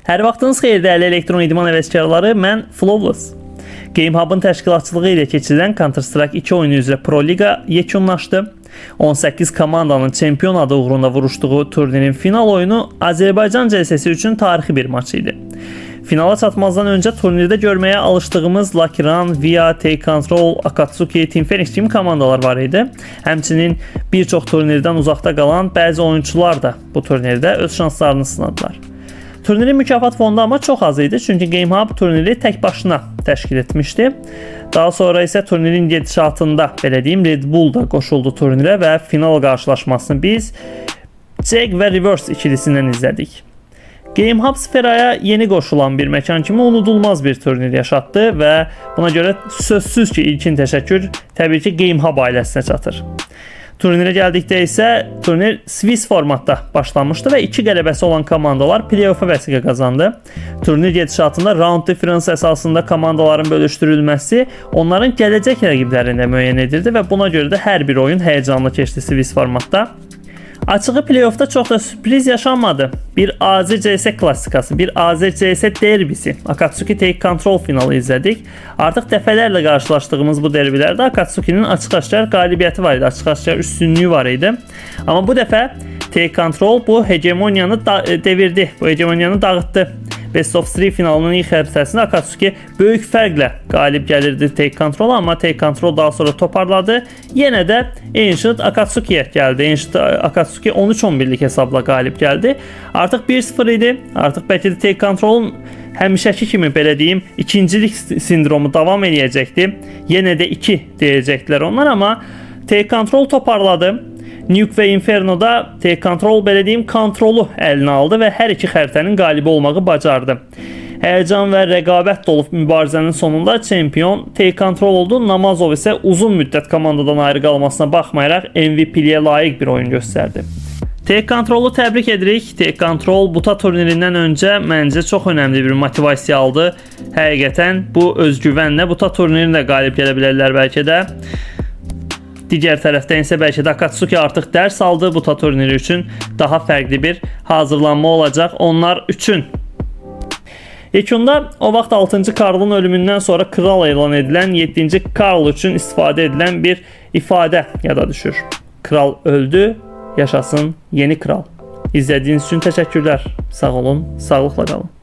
Hər vaxtınız xeyir dəyərli elektron idman həvəskarları, mən Flawless. GameHub-ın təşkilatçılığı ilə keçirilən Counter-Strike 2 oyunu üzrə Pro Liga yekunlaşdı. 18 komandanın çempion adı uğrunda vuruşduğu turnirin final oyunu Azərbaycan CSS üçün tarixi bir maç idi. Finala çatmazdan öncə turnirdə görməyə alışdığımız Lakiran, Via, Take Control, Akatsuki, Team Phoenix kimi komandalar var idi. Həmçinin bir çox turnirdən uzaqda qalan bəzi oyunçular da bu turnirdə öz şanslarını sınadılar. Turnirin mükafat fondu ama çox az idi, çünki GameHub turniri tək başına təşkil etmişdi. Daha sonra isə turnirin gedişatında, belə deyim, Red Bull da qoşuldu turnirə və final qarşılaşmasını biz Jack və Reverse ikilisindən izlədik. GameHub sferaya yeni qoşulan bir məkan kimi unudulmaz bir turnir yaşatdı və buna görə sözsüz ki, ilkin təşəkkür təbii ki GameHub ailəsinə çatır. Turnirə gəldikdə isə turnir Swiss formatda başlamışdı və 2 qələbəsi olan komandalar play-off'a vəsiqə qazandı. Turnir gedişatında round difference əsasında komandaların bölüşdürülməsi onların gələcək rəqiblərini də müəyyən edirdi və buna görə də hər bir oyun həyəcanlı keçdi Swiss formatda. Açığı play-off'da çox da sürpriz yaşanmadı. Bir AZ CS klassikası, bir AZ CS derbisi, Akatsuki Take Control finalı izlədik. Artıq dəfələrlə qarşılaşdığımız bu derbilərdə Akatsuki'nin açıq-aşkar qalibiyyəti var idi, açıq-aşkar üstünlüyü var idi. Amma bu dəfə Take Control bu hegemoniyanı devirdi, bu hegemoniyanı dağıtdı. Best of 3 finalının ilk həftəsində Akatsuki böyük fərqlə qalib gəlirdi Take Control-a, amma Take Control daha sonra toparladı. Yenə də Ancient Akatsuki'yə gəldi. Ancient Akatsuki 13-11'lik hesabla qalib gəldi. Artıq 1-0 idi. Artıq bəlkə də Take Control'un həmişəki kimi belə deyim, ikincilik sindromu davam edəcəkdi. Yenə də 2 deyəcəklər onlar, amma Take Control toparladı. Nuke və Inferno'da Take Control belə deyim kontrolu əlinə aldı və hər iki xəritənin qalibi olmağı bacardı. Həyəcan və rəqabət dolu mübarizənin sonunda çempion Take Control oldu. Namazov isə uzun müddət komandadan ayrı qalmasına baxmayaraq MVP-liyə layiq bir oyun göstərdi. Take Control'u təbrik edirik. Take Control buta turnirindən öncə məncə çox önəmli bir motivasiya aldı. Həqiqətən bu özgüvənlə buta turnirində qalib gələ bilərlər bəlkə də. Digər tərəfdən isə bəlkə də Akatsuki artıq dərs aldı, bu turniri üçün daha fərqli bir hazırlanma olacaq onlar üçün. Yekunda o vaxt 6-cı Karl'ın ölümündən sonra kral elan edilən 7-ci Karl üçün istifadə edilən bir ifadə yada düşür. Kral öldü, yaşasın yeni kral. İzlədiyiniz üçün təşəkkürlər. Sağ olun, sağlıqla qalın.